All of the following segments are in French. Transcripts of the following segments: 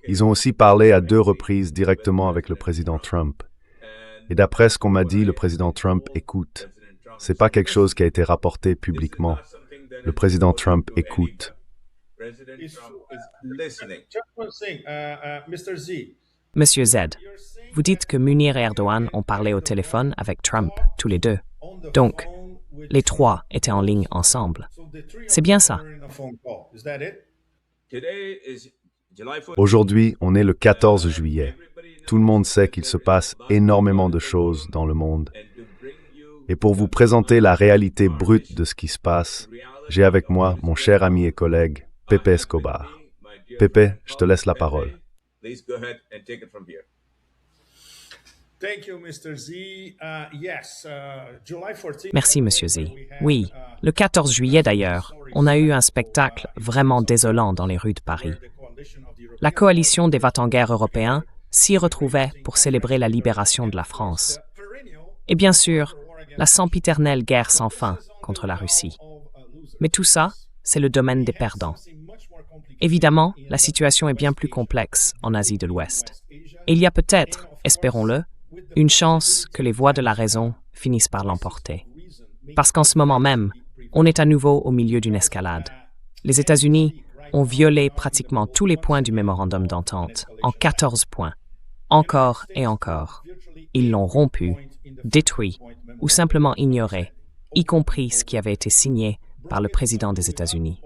Ils ont aussi parlé à 2 reprises directement avec le président Trump. Et d'après ce qu'on m'a dit, le président Trump écoute. C'est pas quelque chose qui a été rapporté publiquement. Le président Trump écoute. Monsieur Z, vous dites que Munir et Erdogan ont parlé au téléphone avec Trump, tous les deux. Donc, les trois étaient en ligne ensemble. C'est bien ça. Aujourd'hui, on est le 14 juillet. Tout le monde sait qu'il se passe énormément de choses dans le monde. Et pour vous présenter la réalité brute de ce qui se passe, j'ai avec moi mon cher ami et collègue, Pepe Escobar. Pepe, je te laisse la parole. Merci, Monsieur Z. Oui, le 14 juillet d'ailleurs, on a eu un spectacle vraiment désolant dans les rues de Paris. La coalition des va-t-en-guerre européens s'y retrouvait pour célébrer la libération de la France. Et bien sûr, la sempiternelle guerre sans fin contre la Russie. Mais tout ça, c'est le domaine des perdants. Évidemment, la situation est bien plus complexe en Asie de l'Ouest. Et il y a peut-être, espérons-le, une chance que les voix de la raison finissent par l'emporter. Parce qu'en ce moment même, on est à nouveau au milieu d'une escalade. Les États-Unis ont violé pratiquement tous les points du mémorandum d'entente, en 14 points. Encore et encore. Ils l'ont rompu, détruit ou simplement ignoré, y compris ce qui avait été signé par le président des États-Unis.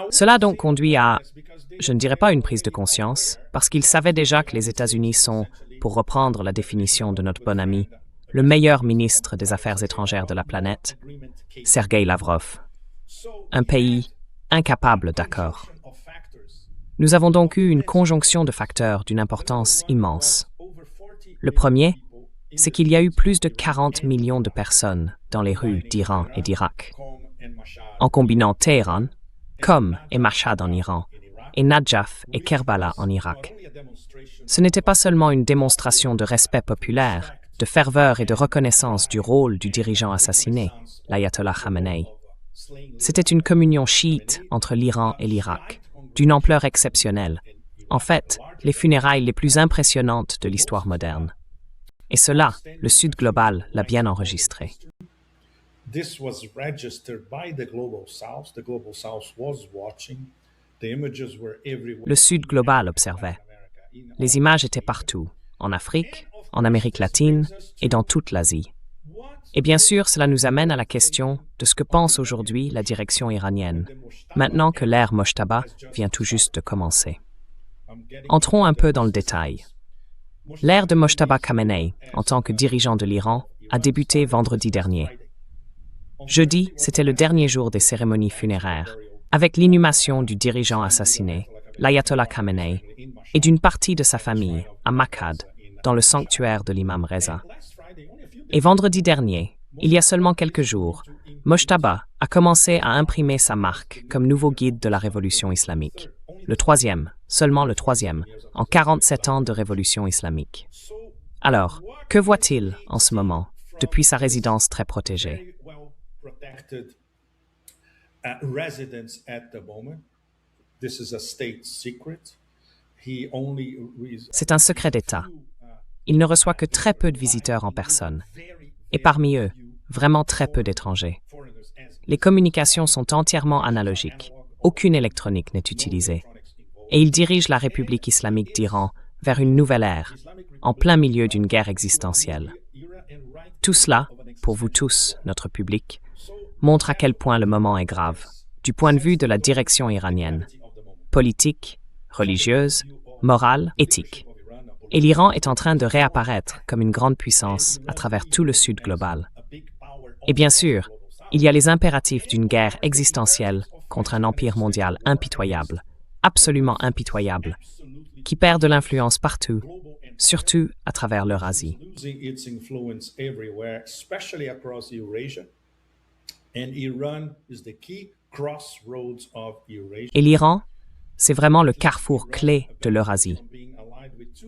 Cela a donc conduit à, je ne dirais pas une prise de conscience, parce qu'ils savaient déjà que les États-Unis sont, pour reprendre la définition de notre bon ami, le meilleur ministre des Affaires étrangères de la planète, Sergueï Lavrov. Un pays incapable d'accord. Nous avons donc eu une conjonction de facteurs d'une importance immense. Le premier, c'est qu'il y a eu plus de 40 millions de personnes dans les rues d'Iran et d'Irak. En combinant Téhéran, Qom et Mashhad en Iran, et Najaf et Kerbala en Irak. Ce n'était pas seulement une démonstration de respect populaire, de ferveur et de reconnaissance du rôle du dirigeant assassiné, l'ayatollah Khamenei. C'était une communion chiite entre l'Iran et l'Irak, d'une ampleur exceptionnelle. En fait, les funérailles les plus impressionnantes de l'histoire moderne. Et cela, le Sud global l'a bien enregistré. Le Sud global observait. Les images étaient partout, en Afrique, en Amérique latine et dans toute l'Asie. Et bien sûr, cela nous amène à la question de ce que pense aujourd'hui la direction iranienne, maintenant que l'ère Mojtaba vient tout juste de commencer. Entrons un peu dans le détail. L'ère de Mojtaba Khamenei, en tant que dirigeant de l'Iran, a débuté vendredi dernier. Jeudi, c'était le dernier jour des cérémonies funéraires, avec l'inhumation du dirigeant assassiné, l'ayatollah Khamenei, et d'une partie de sa famille, à Mashhad, dans le sanctuaire de l'imam Reza. Et vendredi dernier, il y a seulement quelques jours, Mojtaba a commencé à imprimer sa marque comme nouveau guide de la révolution islamique. Le troisième, seulement le troisième, en 47 ans de révolution islamique. Alors, que voit-il en ce moment, depuis sa résidence très protégée? C'est un secret d'État. Il ne reçoit que très peu de visiteurs en personne. Et parmi eux, vraiment très peu d'étrangers. Les communications sont entièrement analogiques. Aucune électronique n'est utilisée. Et il dirige la République islamique d'Iran vers une nouvelle ère, en plein milieu d'une guerre existentielle. Tout cela, pour vous tous, notre public, montre à quel point le moment est grave, du point de vue de la direction iranienne, politique, religieuse, morale, éthique. Et l'Iran est en train de réapparaître comme une grande puissance à travers tout le Sud global. Et bien sûr, il y a les impératifs d'une guerre existentielle contre un empire mondial impitoyable, absolument impitoyable, qui perd de l'influence partout, surtout à travers l'Eurasie. Et l'Iran, c'est vraiment le carrefour clé de l'Eurasie.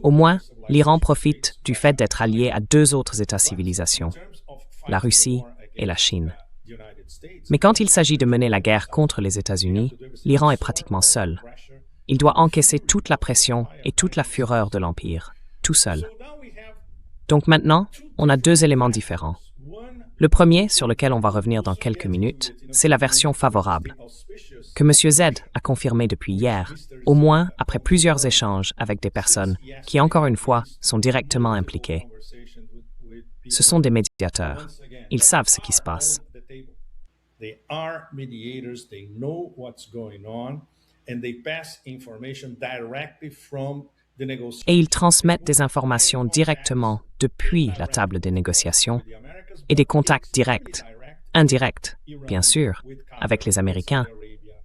Au moins, l'Iran profite du fait d'être allié à deux autres États-civilisations, la Russie et la Chine. Mais quand il s'agit de mener la guerre contre les États-Unis, l'Iran est pratiquement seul. Il doit encaisser toute la pression et toute la fureur de l'Empire, tout seul. Donc maintenant, on a deux éléments différents. Le premier, sur lequel on va revenir dans quelques minutes, c'est la version favorable, que M. Z a confirmée depuis hier, au moins après plusieurs échanges avec des personnes qui, encore une fois, sont directement impliquées. Ce sont des médiateurs. Ils savent ce qui se passe. They are mediators, they know what's going on, and they pass information directly from the negotiation. Et ils transmettent des informations directement depuis la table des négociations et des contacts directs, indirects, bien sûr, avec les Américains,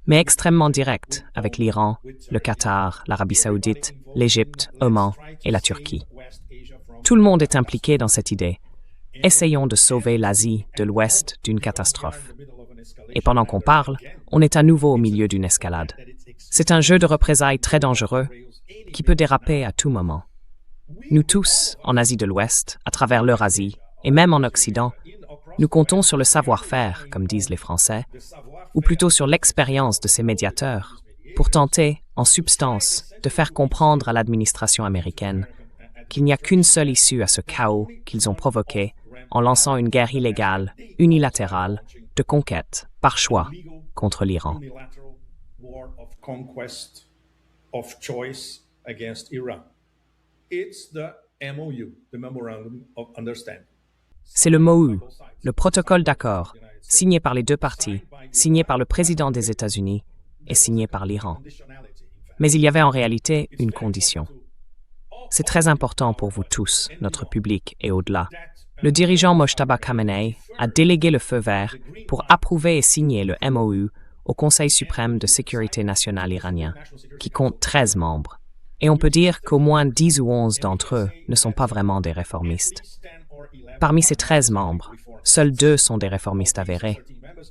mais extrêmement directs avec l'Iran, le Qatar, l'Arabie saoudite, l'Égypte, Oman et la Turquie. Tout le monde est impliqué dans cette idée. Essayons de sauver l'Asie de l'Ouest d'une catastrophe. Et pendant qu'on parle, on est à nouveau au milieu d'une escalade. C'est un jeu de représailles très dangereux qui peut déraper à tout moment. Nous tous, en Asie de l'Ouest, à travers l'Eurasie, et même en Occident, nous comptons sur le savoir-faire, comme disent les Français, ou plutôt sur l'expérience de ces médiateurs, pour tenter, en substance, de faire comprendre à l'administration américaine qu'il n'y a qu'une seule issue à ce chaos qu'ils ont provoqué en lançant une guerre illégale, unilatérale, de conquête, par choix, contre l'Iran. C'est le MOU, le protocole d'accord, signé par les deux parties, signé par le président des États-Unis et signé par l'Iran. Mais il y avait en réalité une condition. C'est très important pour vous tous, notre public et au-delà. Le dirigeant Mojtaba Khamenei a délégué le feu vert pour approuver et signer le MOU au Conseil suprême de sécurité nationale iranien, qui compte 13 membres. Et on peut dire qu'au moins 10 ou 11 d'entre eux ne sont pas vraiment des réformistes. Parmi ces 13 membres, seuls 2 sont des réformistes avérés,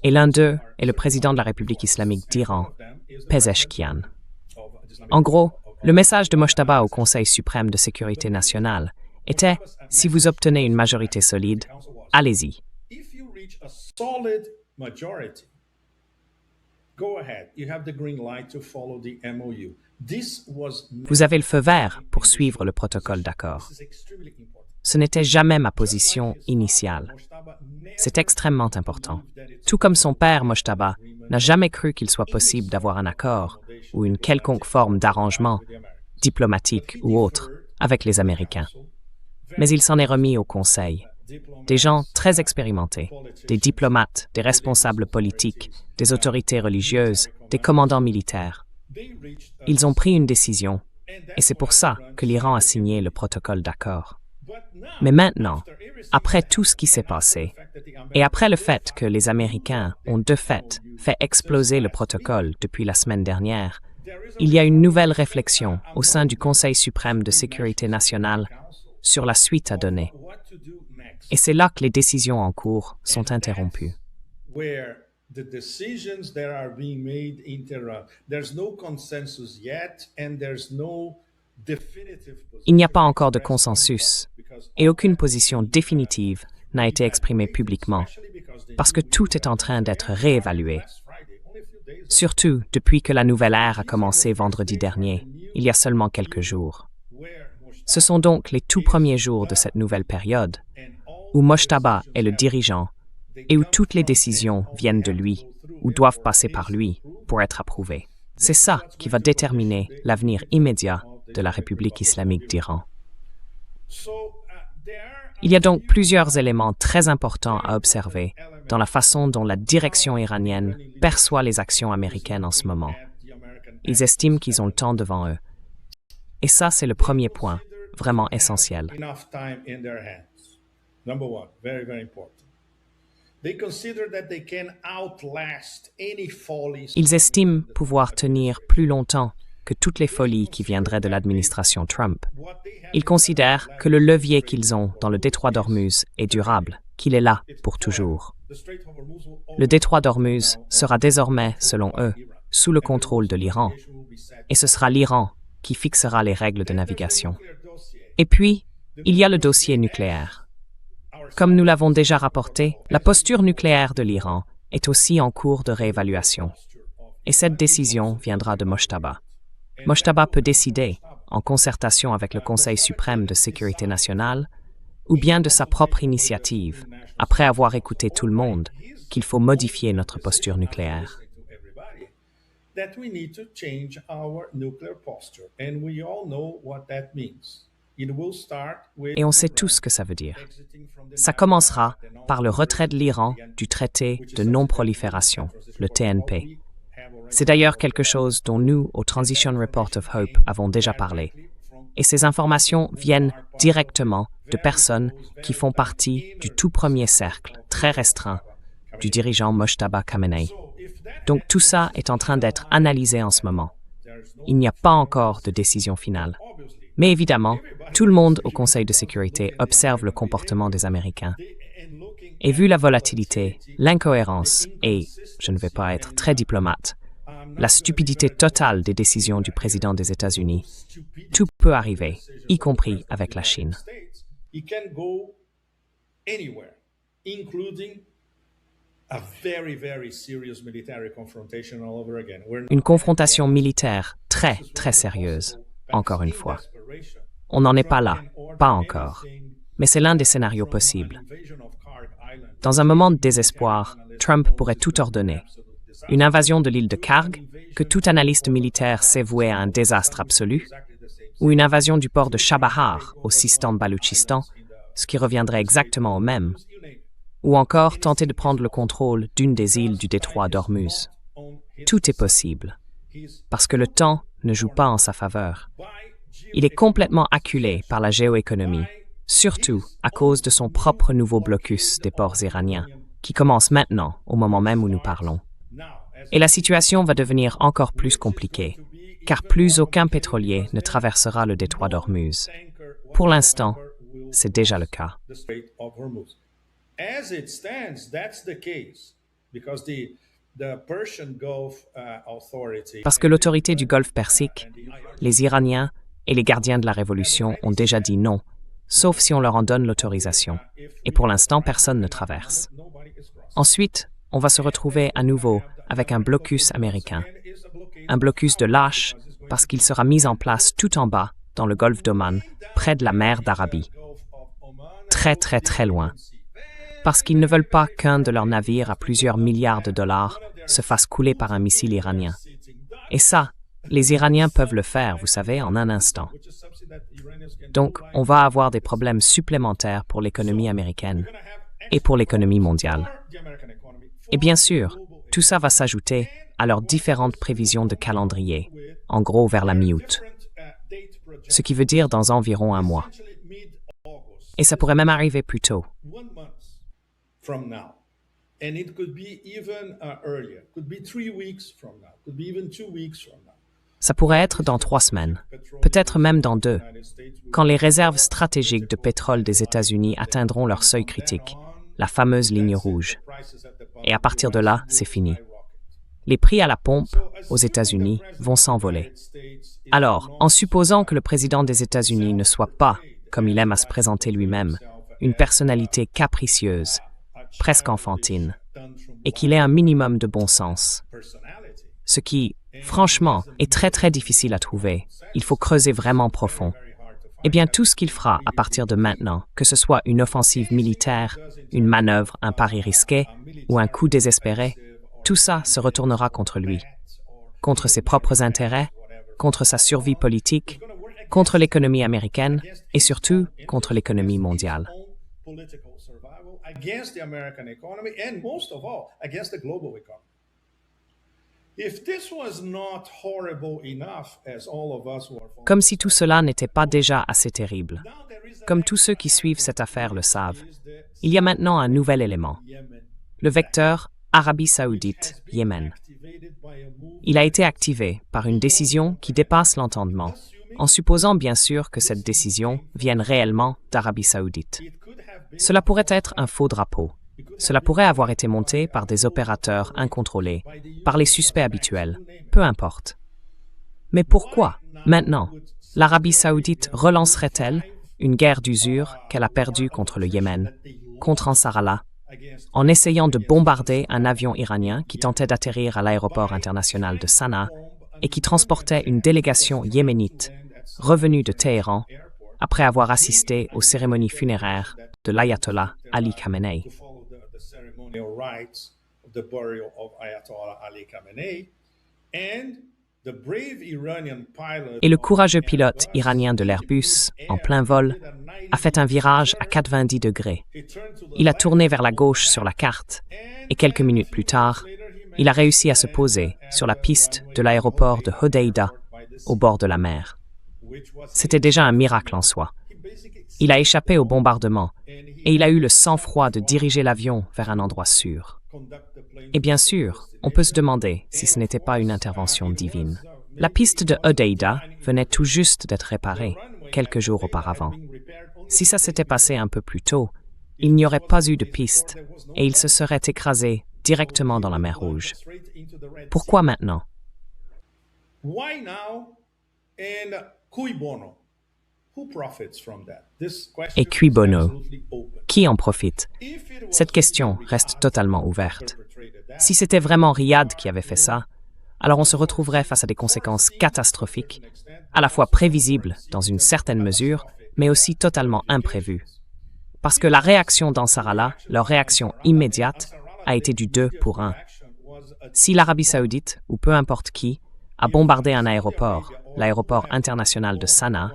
et l'un d'eux est le président de la République islamique d'Iran, Pezeshkian. En gros, le message de Mojtaba au Conseil suprême de sécurité nationale était « Si vous obtenez une majorité solide, allez-y ». Vous avez le feu vert pour suivre le protocole d'accord. Ce n'était jamais ma position initiale. C'est extrêmement important. Tout comme son père, Mojtaba, n'a jamais cru qu'il soit possible d'avoir un accord ou une quelconque forme d'arrangement, diplomatique ou autre, avec les Américains. Mais il s'en est remis au Conseil. Des gens très expérimentés, des diplomates, des responsables politiques, des autorités religieuses, des commandants militaires. Ils ont pris une décision, et c'est pour ça que l'Iran a signé le protocole d'accord. Mais maintenant, après tout ce qui s'est passé, et après le fait que les Américains ont de fait exploser le protocole depuis la semaine dernière, il y a une nouvelle réflexion au sein du Conseil suprême de sécurité nationale sur la suite à donner. Et c'est là que les décisions en cours sont interrompues. Il n'y a pas encore de consensus et aucune position définitive n'a été exprimée publiquement parce que tout est en train d'être réévalué. Surtout depuis que la nouvelle ère a commencé vendredi dernier, il y a seulement quelques jours. Ce sont donc les tout premiers jours de cette nouvelle période où Mojtaba est le dirigeant et où toutes les décisions viennent de lui ou doivent passer par lui pour être approuvées. C'est ça qui va déterminer l'avenir immédiat de la République islamique d'Iran. Il y a donc plusieurs éléments très importants à observer dans la façon dont la direction iranienne perçoit les actions américaines en ce moment. Ils estiment qu'ils ont le temps devant eux. Et ça, c'est le premier point, vraiment essentiel. Ils estiment pouvoir tenir plus longtemps que toutes les folies qui viendraient de l'administration Trump. Ils considèrent que le levier qu'ils ont dans le détroit d'Ormuz est durable, qu'il est là pour toujours. Le détroit d'Ormuz sera désormais, selon eux, sous le contrôle de l'Iran. Et ce sera l'Iran qui fixera les règles de navigation. Et puis, il y a le dossier nucléaire. Comme nous l'avons déjà rapporté, la posture nucléaire de l'Iran est aussi en cours de réévaluation. Et cette décision viendra de Mojtaba. Mojtaba peut décider, en concertation avec le Conseil suprême de sécurité nationale, ou bien de sa propre initiative, après avoir écouté tout le monde, qu'il faut modifier notre posture nucléaire. That we need to change our nuclear posture, and we all know what that means. It will start with Et on sait tous ce que ça veut dire. Ça commencera par le retrait de l'Iran du traité de non-prolifération, le TNP. C'est d'ailleurs quelque chose dont nous, au Transition Report of Hope, avons déjà parlé. Et ces informations viennent directement de personnes qui font partie du tout premier cercle, très restreint, du dirigeant Mojtaba Khamenei. Donc tout ça est en train d'être analysé en ce moment. Il n'y a pas encore de décision finale. Mais évidemment, tout le monde au Conseil de sécurité observe le comportement des Américains. Et vu la volatilité, l'incohérence et, je ne vais pas être très diplomate, la stupidité totale des décisions du président des États-Unis, tout peut arriver, y compris avec la Chine. It can go anywhere, including a very, very serious military confrontation all over again. Une confrontation militaire très, très sérieuse, encore une fois. On n'en est pas là, pas encore. Mais c'est l'un des scénarios possibles. Dans un moment de désespoir, Trump pourrait tout ordonner. Une invasion de l'île de Karg, que tout analyste militaire sait vouer à un désastre absolu, ou une invasion du port de Chabahar, au Sistan-Baloutchistan, ce qui reviendrait exactement au même, ou encore tenter de prendre le contrôle d'une des îles du détroit d'Ormuz. Tout est possible, parce que le temps ne joue pas en sa faveur. Il est complètement acculé par la géoéconomie, surtout à cause de son propre nouveau blocus des ports iraniens, qui commence maintenant, au moment même où nous parlons. Et la situation va devenir encore plus compliquée, car plus aucun pétrolier ne traversera le détroit d'Ormuz. Pour l'instant, c'est déjà le cas. As it stands, that's the case, because the Persian Gulf Authority. Parce que l'autorité du Golfe Persique, les Iraniens et les gardiens de la Révolution ont déjà dit non, sauf si on leur en donne l'autorisation. Et pour l'instant, personne ne traverse. Ensuite, on va se retrouver à nouveau avec un blocus américain. Un blocus de lâches, parce qu'il sera mis en place tout en bas, dans le golfe d'Oman, près de la mer d'Arabie. Très, très, très loin. Parce qu'ils ne veulent pas qu'un de leurs navires à plusieurs milliards de dollars se fasse couler par un missile iranien. Et ça, les Iraniens peuvent le faire, vous savez, en un instant. Donc, on va avoir des problèmes supplémentaires pour l'économie américaine et pour l'économie mondiale. Et bien sûr, tout ça va s'ajouter à leurs différentes prévisions de calendrier, en gros vers la mi-août. Ce qui veut dire dans environ un mois. Et ça pourrait même arriver plus tôt. From now. And it could be even earlier. Could be 3 weeks from now. Could be even 2 weeks from now. Ça pourrait être dans 3 semaines, peut-être même dans 2, quand les réserves stratégiques de pétrole des États-Unis atteindront leur seuil critique, la fameuse ligne rouge. Et à partir de là, c'est fini. Les prix à la pompe aux États-Unis vont s'envoler. Alors, en supposant que le président des États-Unis ne soit pas, comme il aime à se présenter lui-même, une personnalité capricieuse, presque enfantine, et qu'il ait un minimum de bon sens, ce qui, franchement, est très très difficile à trouver. Il faut creuser vraiment profond. Eh bien, tout ce qu'il fera à partir de maintenant, que ce soit une offensive militaire, une manœuvre, un pari risqué ou un coup désespéré, tout ça se retournera contre lui, contre ses propres intérêts, contre sa survie politique, contre l'économie américaine et surtout contre l'économie mondiale. Against the American economy and most of all against the global economy. If this was not horrible enough as all of us were Comme si tout cela n'était pas déjà assez terrible. Comme tous ceux qui suivent cette affaire le savent, il y a maintenant un nouvel élément. Le vecteur Arabie Saoudite-Yémen. Il a été activé par une décision qui dépasse l'entendement, en supposant bien sûr que cette décision vienne réellement d'Arabie Saoudite. Cela pourrait être un faux drapeau. Cela pourrait avoir été monté par des opérateurs incontrôlés, par les suspects habituels, peu importe. Mais pourquoi? Maintenant, l'Arabie saoudite relancerait-elle une guerre d'usure qu'elle a perdue contre le Yémen, contre Ansarallah, en essayant de bombarder un avion iranien qui tentait d'atterrir à l'aéroport international de Sanaa et qui transportait une délégation yéménite revenue de Téhéran après avoir assisté aux cérémonies funéraires de l'ayatollah Ali Khamenei. Et le courageux pilote iranien de l'Airbus, en plein vol, a fait un virage à 90 degrés. Il a tourné vers la gauche sur la carte et quelques minutes plus tard, il a réussi à se poser sur la piste de l'aéroport de Hodeïda, au bord de la mer. C'était déjà un miracle en soi. Il a échappé au bombardement et il a eu le sang-froid de diriger l'avion vers un endroit sûr. Et bien sûr, on peut se demander si ce n'était pas une intervention divine. La piste de Hodeïda venait tout juste d'être réparée, quelques jours auparavant. Si ça s'était passé un peu plus tôt, il n'y aurait pas eu de piste et il se serait écrasé directement dans la mer Rouge. Pourquoi maintenant? Et cui bono? Qui en profite? Cette question reste totalement ouverte. Si c'était vraiment Riyad qui avait fait ça, alors on se retrouverait face à des conséquences catastrophiques, à la fois prévisibles dans une certaine mesure, mais aussi totalement imprévues. Parce que la réaction d'Ansarallah, leur réaction immédiate, a été du 2 pour 1. Si l'Arabie saoudite, ou peu importe qui, a bombardé un aéroport, l'aéroport international de Sanaa,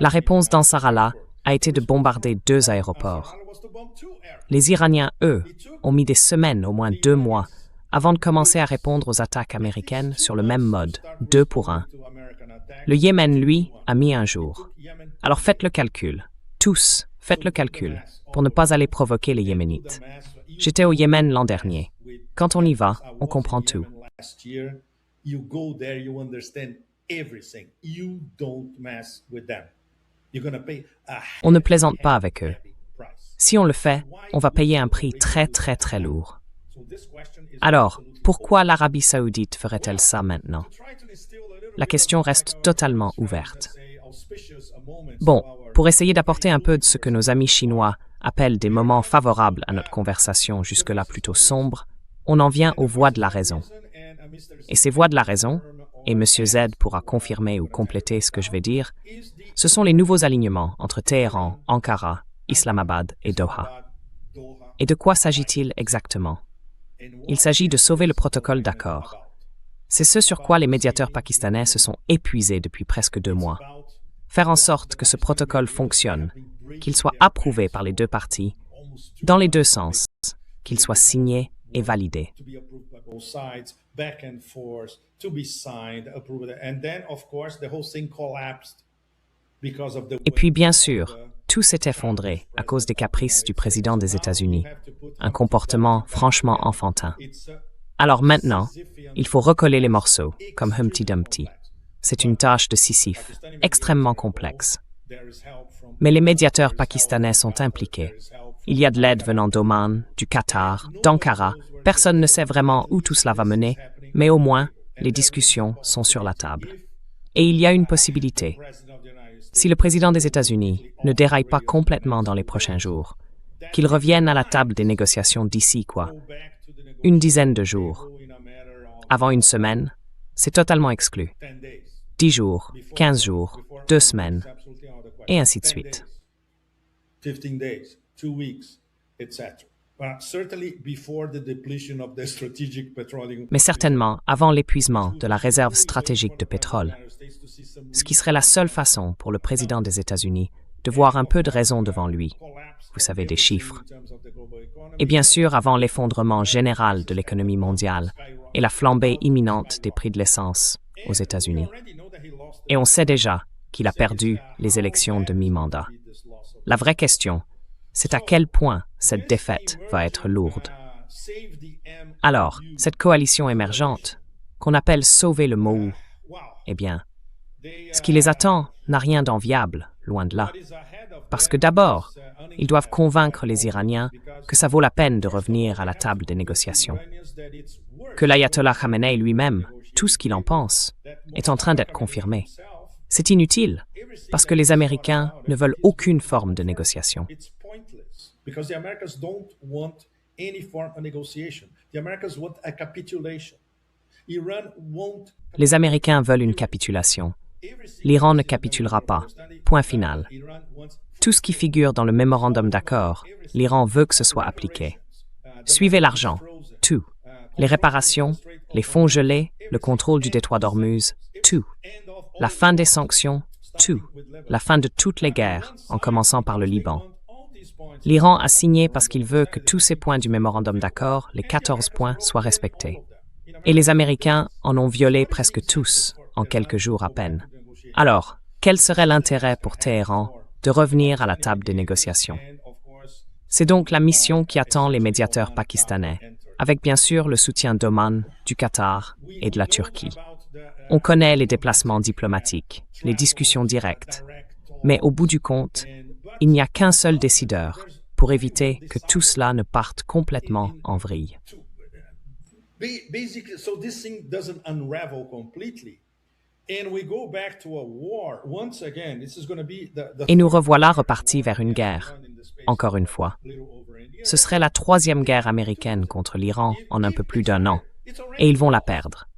la réponse d'Ansarallah a été de bombarder 2 aéroports. Les Iraniens, eux, ont mis des semaines, au moins 2 mois, avant de commencer à répondre aux attaques américaines sur le même mode, 2 pour 1. Le Yémen, lui, a mis 1 jour. Alors faites le calcul. Tous, faites le calcul, pour ne pas aller provoquer les Yéménites. J'étais au Yémen l'an dernier. Quand on y va, on comprend tout. On ne plaisante pas avec eux. Si on le fait, on va payer un prix très très très lourd. Alors, pourquoi l'Arabie saoudite ferait-elle ça maintenant? La question reste totalement ouverte. Bon, pour essayer d'apporter un peu de ce que nos amis chinois appellent des moments favorables à notre conversation jusque-là plutôt sombre, on en vient aux voies de la raison. Et ces voies de la raison, et M. Z pourra confirmer ou compléter ce que je vais dire, ce sont les nouveaux alignements entre Téhéran, Ankara, Islamabad et Doha. Et de quoi s'agit-il exactement? Il s'agit de sauver le protocole d'accord. C'est ce sur quoi les médiateurs pakistanais se sont épuisés depuis presque 2 mois. Faire en sorte que ce protocole fonctionne, qu'il soit approuvé par les 2 parties, dans les 2 sens, qu'il soit signé et validé. Et puis, bien sûr, tout s'est effondré à cause des caprices du président des États-Unis, un comportement franchement enfantin. Alors maintenant, il faut recoller les morceaux, comme Humpty Dumpty. C'est une tâche de Sisyphe, extrêmement complexe. Mais les médiateurs pakistanais sont impliqués. Il y a de l'aide venant d'Oman, du Qatar, d'Ankara. Personne ne sait vraiment où tout cela va mener, mais au moins, les discussions sont sur la table. Et il y a une possibilité. Si le président des États-Unis ne déraille pas complètement dans les prochains jours, qu'il revienne à la table des négociations d'ici, une dizaine de jours. Avant une semaine, c'est totalement exclu. 10 jours, 15 jours, 2 semaines, et ainsi de suite. Mais certainement avant l'épuisement de la réserve stratégique de pétrole, ce qui serait la seule façon pour le président des États-Unis de voir un peu de raison devant lui, vous savez, des chiffres. Et bien sûr avant l'effondrement général de l'économie mondiale et la flambée imminente des prix de l'essence aux États-Unis. Et on sait déjà qu'il a perdu les élections de mi-mandat. La vraie question, c'est à quel point cette défaite va être lourde. Alors, cette coalition émergente, qu'on appelle « sauver le Mohu », eh bien, ce qui les attend n'a rien d'enviable, loin de là. Parce que d'abord, ils doivent convaincre les Iraniens que ça vaut la peine de revenir à la table des négociations. Que l'ayatollah Khamenei lui-même, tout ce qu'il en pense, est en train d'être confirmé. C'est inutile, parce que les Américains ne veulent aucune forme de négociation. It's pointless because the Americans don't want any form of negotiation. The Americans want a capitulation. Iran won't. Les Américains veulent une capitulation. L'Iran ne capitulera pas. Point final. Tout ce qui figure dans le mémorandum d'accord, l'Iran veut que ce soit appliqué. Suivez l'argent, tout. Les réparations, les fonds gelés, le contrôle du détroit d'Ormuz, tout. La fin des sanctions, tout. La fin de toutes les guerres, en commençant par le Liban. L'Iran a signé parce qu'il veut que tous ces points du mémorandum d'accord, les 14 points, soient respectés. Et les Américains en ont violé presque tous, en quelques jours à peine. Alors, quel serait l'intérêt pour Téhéran de revenir à la table des négociations? C'est donc la mission qui attend les médiateurs pakistanais, avec bien sûr le soutien d'Oman, du Qatar et de la Turquie. On connaît les déplacements diplomatiques, les discussions directes, mais au bout du compte, il n'y a qu'un seul décideur pour éviter que tout cela ne parte complètement en vrille. Basically, so this thing doesn't unravel completely. And we go back to a war. Once again, this is going to be the Et nous revoilà repartis vers une guerre, encore une fois. Ce serait la troisième guerre américaine contre l'Iran en un peu plus d'un an, et ils vont la perdre.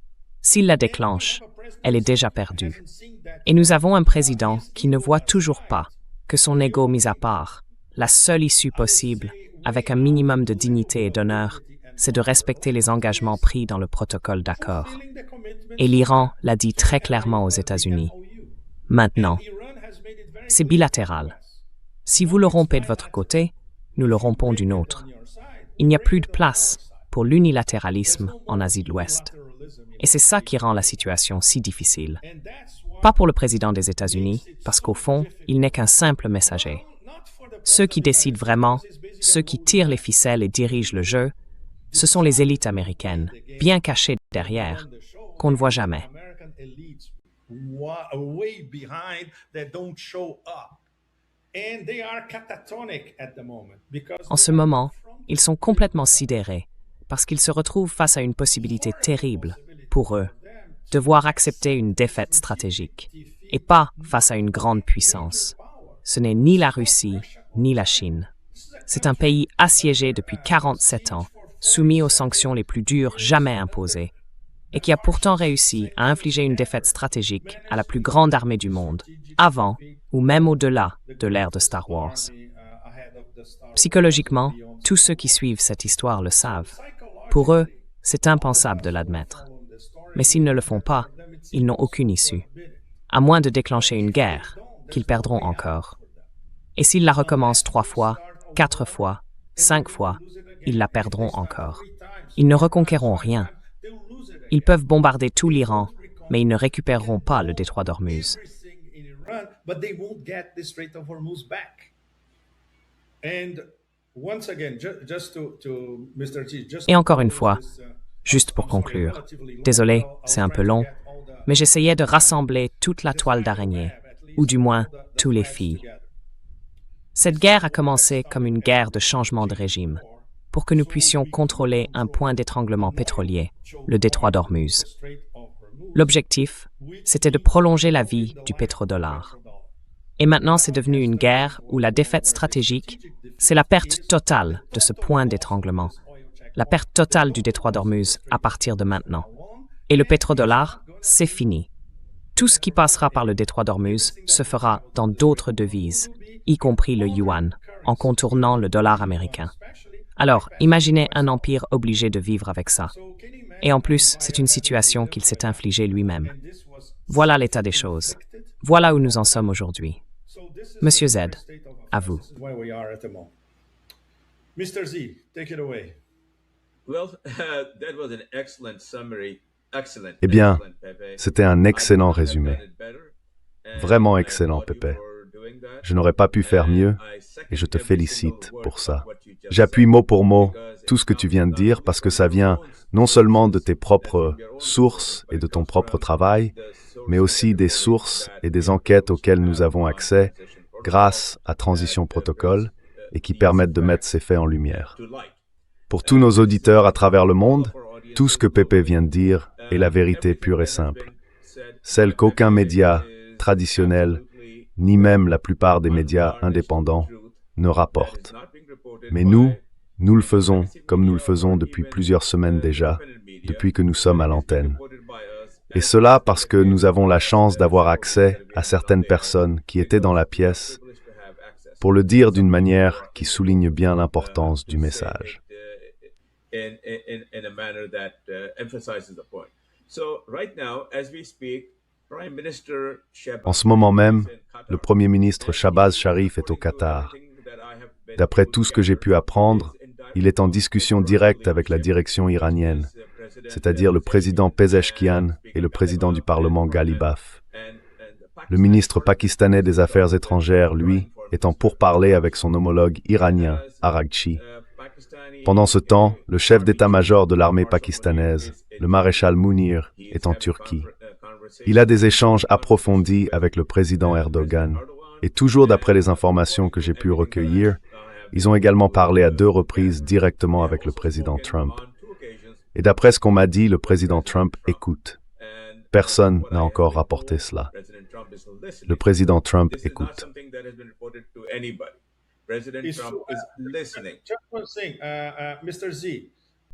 S'ils la déclenchent, elle est déjà perdue. Et nous avons un président qui ne voit toujours pas que son ego mis à part, la seule issue possible, avec un minimum de dignité et d'honneur, c'est de respecter les engagements pris dans le protocole d'accord. Et l'Iran l'a dit très clairement aux États-Unis. Maintenant, c'est bilatéral. Si vous le rompez de votre côté, nous le rompons d'une autre. Il n'y a plus de place pour l'unilatéralisme en Asie de l'Ouest. Et c'est ça qui rend la situation si difficile. Pas pour le président des États-Unis, parce qu'au fond, il n'est qu'un simple messager. Ceux qui décident vraiment, ceux qui tirent les ficelles et dirigent le jeu, ce sont les élites américaines, bien cachées derrière, qu'on ne voit jamais. way behind that don't show up. And they are catatonic at the moment because En ce moment, ils sont complètement sidérés, parce qu'ils se retrouvent face à une possibilité terrible, pour eux, devoir accepter une défaite stratégique, et pas face à une grande puissance. Ce n'est ni la Russie, ni la Chine. C'est un pays assiégé depuis 47 ans, soumis aux sanctions les plus dures jamais imposées, et qui a pourtant réussi à infliger une défaite stratégique à la plus grande armée du monde, avant ou même au-delà de l'ère de Star Wars. Psychologiquement, tous ceux qui suivent cette histoire le savent. Pour eux, c'est impensable de l'admettre. Mais s'ils ne le font pas, ils n'ont aucune issue. À moins de déclencher une guerre, qu'ils perdront encore. Et s'ils la recommencent 3 fois, 4 fois, 5 fois, ils la perdront encore. Ils ne reconquerront rien. Ils peuvent bombarder tout l'Iran, mais ils ne récupéreront pas le détroit d'Ormuz. but they won't get the Strait of Hormuz back. And once again, just to Mr. T, just Et encore une fois, juste pour conclure, désolé, c'est un peu long, mais j'essayais de rassembler toute la toile d'araignée, ou du moins tous les fils. Cette guerre a commencé comme une guerre de changement de régime, pour que nous puissions contrôler un point d'étranglement pétrolier, le détroit d'Ormuz. L'objectif, c'était de prolonger la vie du pétrodollar. Et maintenant, c'est devenu une guerre où la défaite stratégique, c'est la perte totale de ce point d'étranglement, la perte totale du détroit d'Ormuz à partir de maintenant. Et le pétrodollar, c'est fini. Tout ce qui passera par le détroit d'Ormuz se fera dans d'autres devises, y compris le yuan, en contournant le dollar américain. Alors, imaginez un empire obligé de vivre avec ça. Et en plus, c'est une situation qu'il s'est infligée lui-même. Voilà l'état des choses. Voilà où nous en sommes aujourd'hui. Monsieur Z, à vous. where we are at the moment. Mr. Z, take it away. Well, that was an excellent summary. Excellent. Eh bien, excellent, Pepe. c'était un excellent I couldn't have résumé. done it better. And Vraiment I excellent, applaud you Pepe. for doing that. Je n'aurais pas pu faire mieux I second et je te every félicite single pour word ça. of what you just J'appuie said, mot pour mot because tout ce que tu viens de dire parce que ça vient non seulement de tes propres sources et de ton propre travail, mais aussi des sources et des enquêtes auxquelles nous avons accès grâce à Transition Protocol et qui permettent de mettre ces faits en lumière. Pour tous nos auditeurs à travers le monde, tout ce que Pepe vient de dire est la vérité pure et simple, celle qu'aucun média traditionnels, ni même la plupart des médias indépendants ne rapportent. Mais nous le faisons comme nous le faisons depuis plusieurs semaines déjà, depuis que nous sommes à l'antenne. Et cela parce que nous avons la chance d'avoir accès à certaines personnes qui étaient dans la pièce, pour le dire d'une manière qui souligne bien l'importance du message. En ce moment même, le Premier ministre Shahbaz Sharif est au Qatar. D'après tout ce que j'ai pu apprendre, il est en discussion directe avec la direction iranienne, c'est-à-dire le président Pezeshkian et le président du Parlement Ghalibaf. Le ministre pakistanais des Affaires étrangères, lui, est en pourparlers avec son homologue iranien, Araghchi. Pendant ce temps, le chef d'état-major de l'armée pakistanaise, le maréchal Mounir, est en Turquie. Il a des échanges approfondis avec le président Erdogan, et toujours d'après les informations que j'ai pu recueillir, ils ont également parlé à 2 reprises directement avec le président Trump. Et d'après ce qu'on m'a dit, le président Trump écoute. Personne n'a encore rapporté cela. Le président Trump écoute.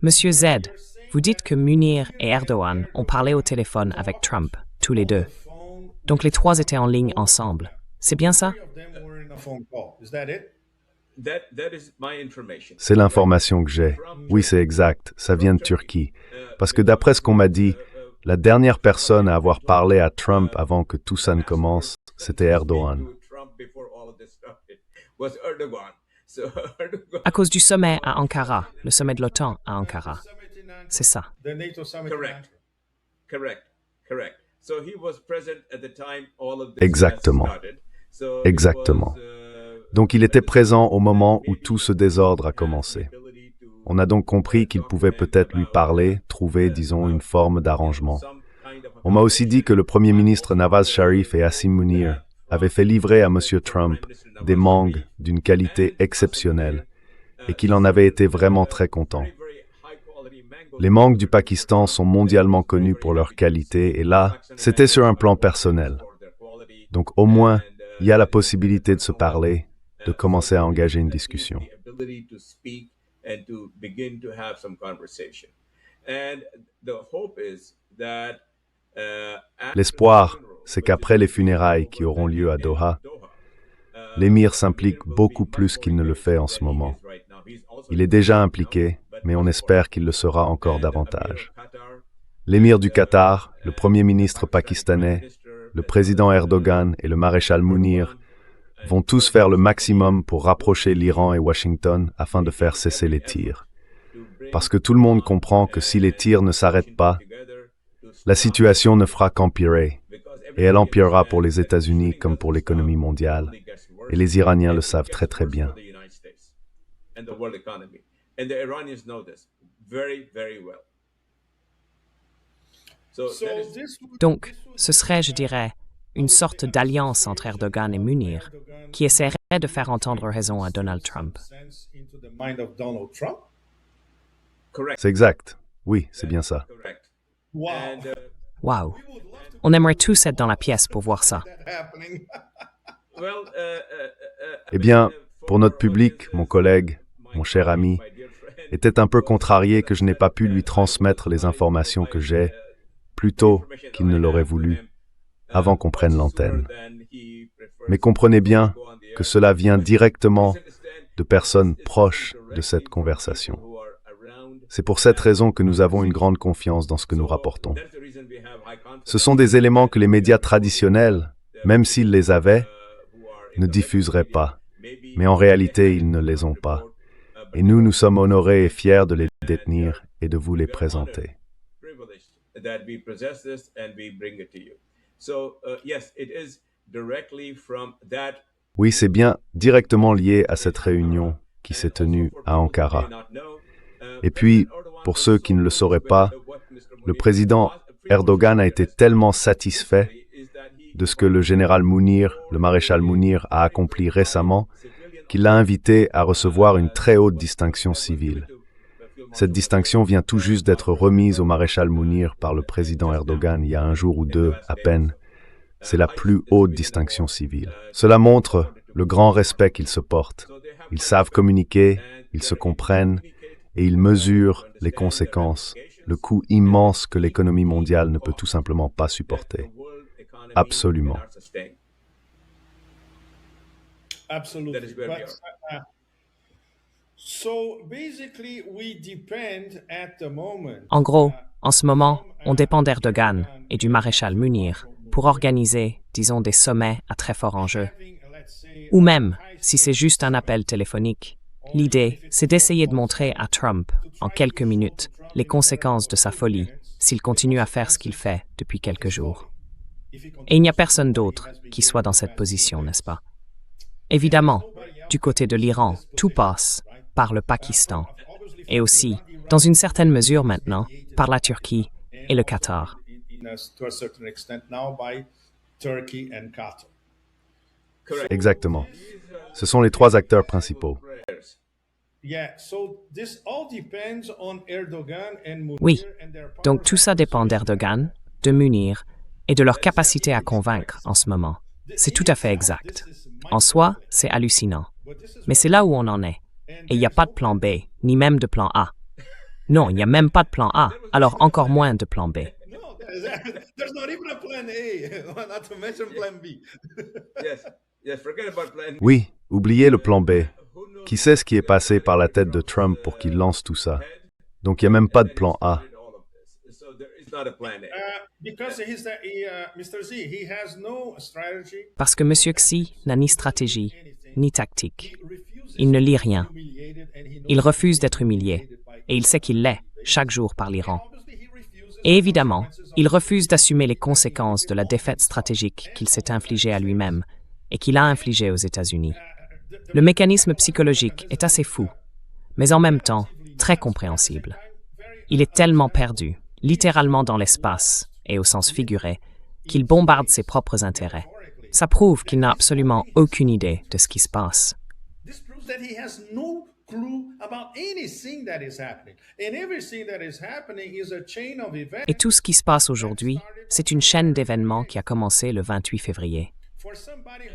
Monsieur Z, vous dites que Munir et Erdogan ont parlé au téléphone avec Trump, tous les deux. Donc les 3 étaient en ligne ensemble. C'est bien ça? C'est l'information que j'ai. Oui, c'est exact. Ça vient de Turquie. Parce que d'après ce qu'on m'a dit, la dernière personne à avoir parlé à Trump avant que tout ça ne commence, c'était Erdogan. À cause du sommet à Ankara, le sommet de l'OTAN à Ankara. C'est ça. Exactement. Exactement. Donc il était présent au moment où tout ce désordre a commencé. On a donc compris qu'il pouvait peut-être lui parler, trouver, disons, une forme d'arrangement. On m'a aussi dit que le Premier ministre Nawaz Sharif et Asim Munir avaient fait livrer à M. Trump des mangues d'une qualité exceptionnelle et qu'il en avait été vraiment très content. Les mangues du Pakistan sont mondialement connus pour leur qualité et là, c'était sur un plan personnel. Donc au moins, il y a la possibilité de se parler, de commencer à engager une discussion. L'espoir, c'est qu'après les funérailles qui auront lieu à Doha, l'émir s'implique beaucoup plus qu'il ne le fait en ce moment. Il est déjà impliqué, mais on espère qu'il le sera encore davantage. L'émir du Qatar, le premier ministre pakistanais, le président Erdogan et le maréchal Mounir vont tous faire le maximum pour rapprocher l'Iran et Washington afin de faire cesser les tirs. Parce que tout le monde comprend que si les tirs ne s'arrêtent pas, la situation ne fera qu'empirer, et elle empirera pour les États-Unis comme pour l'économie mondiale, et les Iraniens le savent très très bien. Donc, ce serait, je dirais, une sorte d'alliance entre Erdogan et Munir, qui essaierait de faire entendre raison à Donald Trump. C'est exact. Oui, c'est bien ça. Wow. On aimerait tous être dans la pièce pour voir ça. Eh bien, pour notre public, mon collègue, mon cher ami, était un peu contrarié que je n'ai pas pu lui transmettre les informations que j'ai, plus tôt qu'il ne l'aurait voulu, avant qu'on prenne l'antenne. Mais comprenez bien que cela vient directement de personnes proches de cette conversation. C'est pour cette raison que nous avons une grande confiance dans ce que nous rapportons. Ce sont des éléments que les médias traditionnels, même s'ils les avaient, ne diffuseraient pas. Mais en réalité, ils ne les ont pas. Et nous sommes honorés et fiers de les détenir et de vous les présenter. Oui, c'est bien directement lié à cette réunion qui s'est tenue à Ankara. Et puis, pour ceux qui ne le sauraient pas, le président Erdogan a été tellement satisfait de ce que le général Mounir, le maréchal Mounir, a accompli récemment, qu'il l'a invité à recevoir une très haute distinction civile. Cette distinction vient tout juste d'être remise au maréchal Mounir par le président Erdogan il y a un jour ou deux à peine, C'est la plus haute distinction civile. Cela montre le grand respect qu'ils se portent. Ils savent communiquer, ils se comprennent et ils mesurent les conséquences, le coût immense que l'économie mondiale ne peut tout simplement pas supporter. Absolument. Absolutely. That is where we But, so basically, we depend at the moment. En gros, en ce moment, on dépend d'Erdogan et du maréchal Munir pour organiser, disons, des sommets à très fort enjeu. Ou même, si c'est juste un appel téléphonique, l'idée, c'est d'essayer de montrer à Trump, en quelques minutes, les conséquences de sa folie s'il continue à faire ce qu'il fait depuis quelques jours. Et il n'y a personne d'autre qui soit dans cette position, n'est-ce pas? Évidemment, du côté de l'Iran, tout passe par le Pakistan et aussi, dans une certaine mesure maintenant, par la Turquie et le Qatar. To a certain extent now by Turkey and Qatar. Exactement. Ce sont les trois acteurs principaux. Yeah, so this all depends on Erdogan and Munir Oui, and their power. donc tout ça dépend d'Erdogan, de Munir et de leur capacité à convaincre en ce moment. C'est tout à fait exact. En soi, c'est hallucinant. Mais c'est là où on en est. Et il n'y a pas de plan B, ni même de plan A. Non, il n'y a même pas de plan A, alors encore moins de plan B. No, there's not even a plan A, not to mention plan B. Yes, forget about plan. Oui, oubliez le plan B. Qui sait ce qui est passé par la tête de Trump pour qu'il lance tout ça? Donc il n'y a même pas de plan A. So there is not a plan A. Because Mr. Z, he has no strategy. Parce que M. Xi n'a ni stratégie, ni tactique. Il ne lit rien. Il refuse d'être humilié. Et il sait qu'il l'est, chaque jour par l'Iran. Et évidemment, il refuse d'assumer les conséquences de la défaite stratégique qu'il s'est infligée à lui-même et qu'il a infligée aux États-Unis. Le mécanisme psychologique est assez fou, mais en même temps très compréhensible. Il est tellement perdu, littéralement dans l'espace, et au sens figuré, qu'il bombarde ses propres intérêts. Ça prouve qu'il n'a absolument aucune idée de ce qui se passe. This proves that he has no clue about anything that is happening. And everything that is happening is a chain of events. Et tout ce qui se passe aujourd'hui, c'est une chaîne d'événements qui a commencé le 28 février.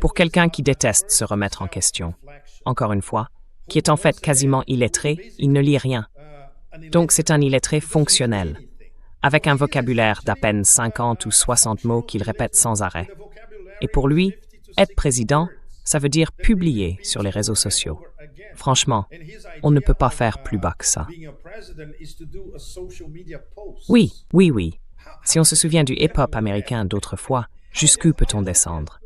Pour quelqu'un qui déteste se remettre en question, encore une fois, qui est en fait quasiment illettré, il ne lit rien. Donc c'est un illettré fonctionnel, avec un vocabulaire d'à peine 50 ou 60 mots qu'il répète sans arrêt. Et pour lui, être président, ça veut dire publier sur les réseaux sociaux. Franchement, on ne peut pas faire plus bas que ça. Oui, oui, oui. Si on se souvient du hip-hop américain d'autrefois, jusqu'où peut-on descendre?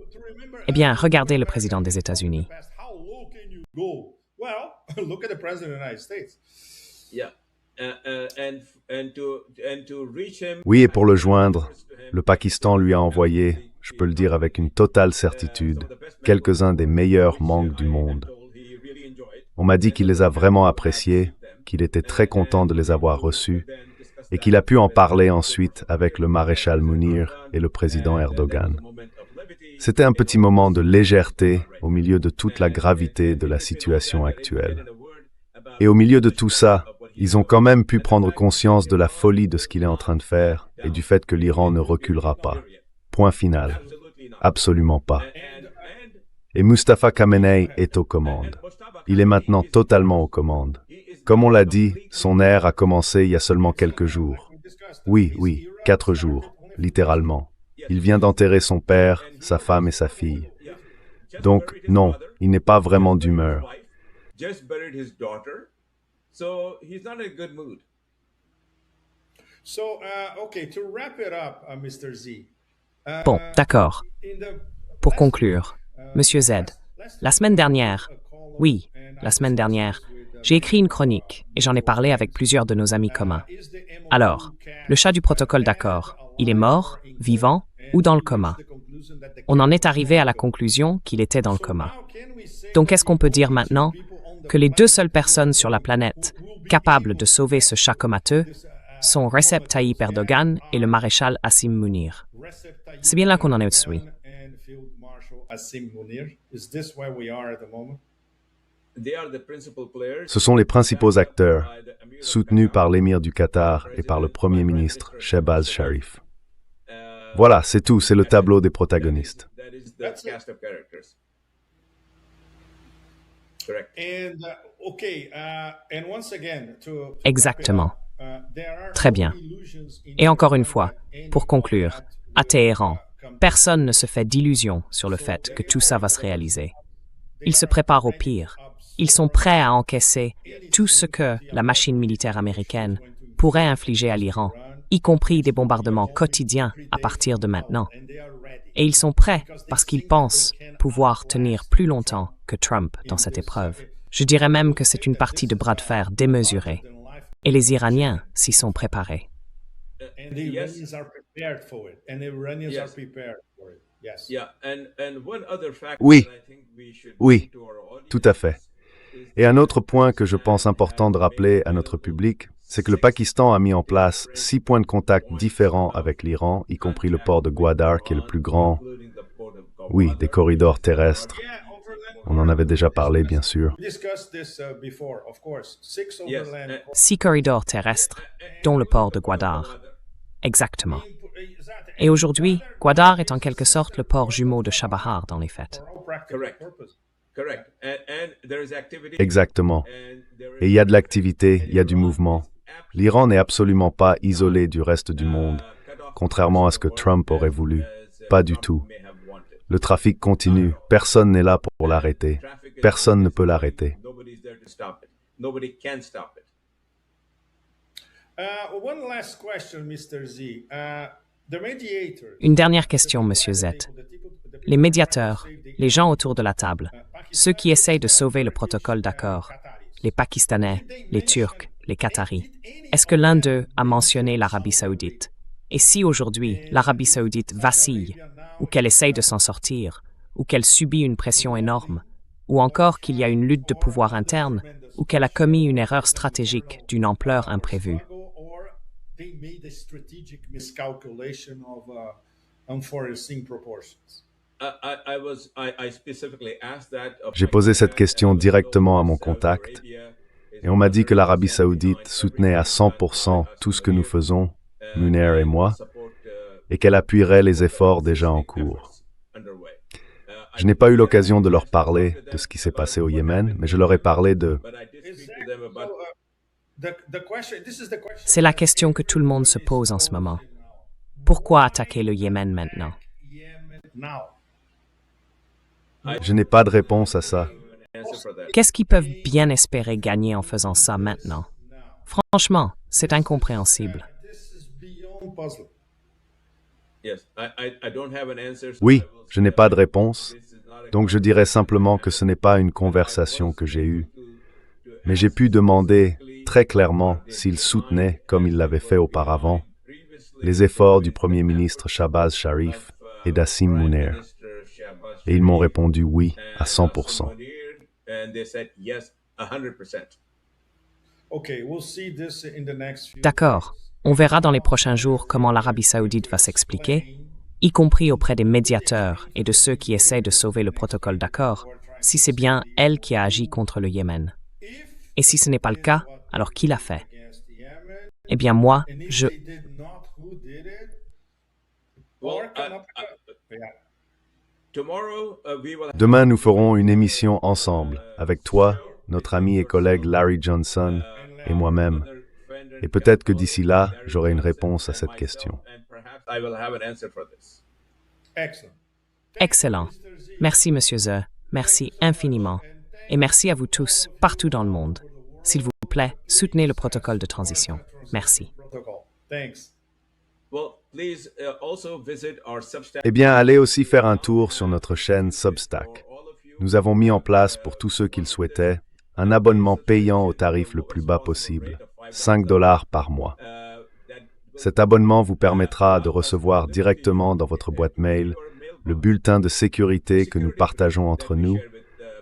Eh bien, regardez le président des États-Unis. How low can you go? Well, look at the president of the United States. Yeah. And to reach him. Oui, et pour le joindre, le Pakistan lui a envoyé, je peux le dire avec une totale certitude, quelques-uns des meilleurs mangues du monde. On m'a dit qu'il les a vraiment appréciés, qu'il était très content de les avoir reçus et qu'il a pu en parler ensuite avec le maréchal Munir et le président Erdogan. C'était un petit moment de légèreté au milieu de toute la gravité de la situation actuelle. Et au milieu de tout ça, ils ont quand même pu prendre conscience de la folie de ce qu'il est en train de faire et du fait que l'Iran ne reculera pas. Point final. Absolument pas. Et Mustafa Khamenei est aux commandes. Il est maintenant totalement aux commandes. Comme on l'a dit, son ère a commencé il y a seulement quelques jours. Oui, 4 jours, littéralement. Il vient d'enterrer son père, sa femme et sa fille. Donc, non, il n'est pas vraiment d'humeur. Just buried his daughter, so he's not in a good mood. So, okay, to wrap it up, Mr. Z. Bon, d'accord. In the Pour conclure, Monsieur Z, la semaine dernière, oui, la semaine dernière, j'ai écrit une chronique et j'en ai parlé avec plusieurs de nos amis communs. Alors, le chat du protocole d'accord, il est mort, vivant ou dans le coma? On en est arrivé à la conclusion qu'il était dans le coma. Donc est-ce qu'on peut dire maintenant que les deux seules personnes sur la planète capables de sauver ce chat comateux sont Recep Tayyip Erdogan et le maréchal Asim Munir? C'est bien là qu'on en est aujourd'hui. and Field Marshal Asim Munir. Is this where we are at the moment? They are the principal players. Ce sont les principaux acteurs, soutenus par l'émir du Qatar et par le Premier ministre Shehbaz Sharif. Voilà, c'est tout, c'est le tableau des protagonistes. That is the cast of characters. Correct. And okay, and once again, to Exactement. there are Très no bien. illusions in Et encore une fois, any pour conclure, of that à will, Téhéran, come. personne ne se fait d'illusions sur le fait que tout ça va se réaliser. Ils se préparent au pire. Ils sont prêts à encaisser tout ce que la machine militaire américaine pourrait infliger à l'Iran, y compris des bombardements quotidiens à partir de maintenant. And they are ready. Et ils sont prêts parce qu'ils pensent pouvoir tenir plus longtemps que Trump dans cette épreuve. Je dirais même que c'est une partie de bras de fer démesurée. Et les Iraniens s'y sont préparés. And the Yes. Iranians are prepared for it. And the Iranians Yes. are prepared for it. Yes. Yeah, and one other factor Oui. that I think we should Oui, bring to our audience tout à fait. Et un autre point que je pense important de rappeler à notre public, c'est que le Pakistan a mis en place 6 points de contact différents avec l'Iran, y compris le port de Gwadar, qui est le plus grand, including the port of Gwadar. oui, des corridors terrestres. Yeah, overland. On en avait déjà parlé, bien sûr. We discussed this before, of course. 6 Yes, overland. 6 corridors terrestres, dont le port de Gwadar. Exactement. Et aujourd'hui, Gwadar est en quelque sorte le port jumeau de Chabahar dans les faits. For all practical Correct. purposes. Correct. And there is activity. Exactement. And there Et il y a de l'activité, il y a du mouvement. L'Iran n'est absolument pas isolé du reste du monde, contrairement à ce que Trump aurait voulu. Pas du tout. Le trafic continue, personne n'est là pour l'arrêter. Personne ne peut l'arrêter. Nobody's there to stop it. Nobody can stop it. One last question, Mr. Z. The mediators. Une dernière question, Monsieur Z. Les médiateurs, les gens autour de la table, ceux qui essayent de sauver le protocole d'accord, les Pakistanais, les Turcs, les Qataris, est-ce que l'un d'eux a mentionné l'Arabie saoudite? Et si aujourd'hui l'Arabie saoudite vacille, ou qu'elle essaye de s'en sortir, ou qu'elle subit une pression énorme, ou encore qu'il y a une lutte de pouvoir interne, ou qu'elle a commis une erreur stratégique d'une ampleur imprévue? Or they made a strategic miscalculation of unforeseen proportions. I specifically asked that of J'ai my posé cette contact, question and directement à mon Saudi contact, Arabia is et on m'a dit que l'Arabie saoudite soutenait à 100% tout ce que nous faisons, Munir et moi, et qu'elle appuierait les efforts déjà en cours. Je n'ai pas eu l'occasion de leur parler de ce qui s'est passé au Yémen, mais je leur ai parlé de... C'est la question que tout le monde se pose en ce moment. Pourquoi attaquer le Yémen maintenant? Je n'ai pas de réponse à ça. Qu'est-ce qu'ils peuvent bien espérer gagner en faisant ça maintenant? Franchement, c'est incompréhensible. Oui, je n'ai pas de réponse, donc je dirais simplement que ce n'est pas une conversation que j'ai eue, mais j'ai pu demander très clairement s'ils soutenaient, comme ils l'avaient fait auparavant, les efforts du Premier ministre Shahbaz Sharif et d'Assim Munir. Et ils m'ont répondu oui à 100%. D'accord. On verra dans les prochains jours comment l'Arabie saoudite va s'expliquer, y compris auprès des médiateurs et de ceux qui essaient de sauver le protocole d'accord, si c'est bien elle qui a agi contre le Yémen. Et si ce n'est pas le cas, alors qui l'a fait? Eh bien moi, je... Demain, nous ferons une émission ensemble, avec toi, notre ami et collègue Larry Johnson et moi-même. Et peut-être que d'ici là, j'aurai une réponse à cette question. Excellent. Merci, Monsieur Ze. Merci infiniment. Et merci à vous tous, partout dans le monde. S'il vous plaît, soutenez le protocole de transition. Merci. Eh bien, allez aussi faire un tour sur notre chaîne Substack. Nous avons mis en place, pour tous ceux qui le souhaitaient, un abonnement payant au tarif le plus bas possible, $5 par mois. Cet abonnement vous permettra de recevoir directement dans votre boîte mail le bulletin de sécurité que nous partageons entre nous,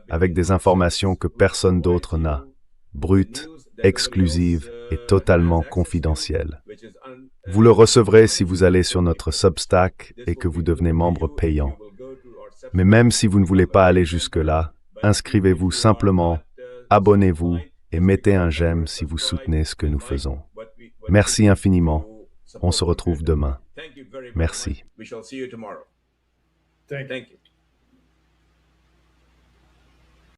avec des informations que personne d'autre n'a, brutes, exclusives et totalement confidentielles. Vous le recevrez si vous allez sur notre Substack et que vous devenez membre payant. Mais même si vous ne voulez pas aller jusque-là, inscrivez-vous simplement, abonnez-vous et mettez un j'aime si vous soutenez ce que nous faisons. Merci infiniment. On se retrouve demain. Thank you very, very Merci. much. We shall see you tomorrow. Thank you. Thank you.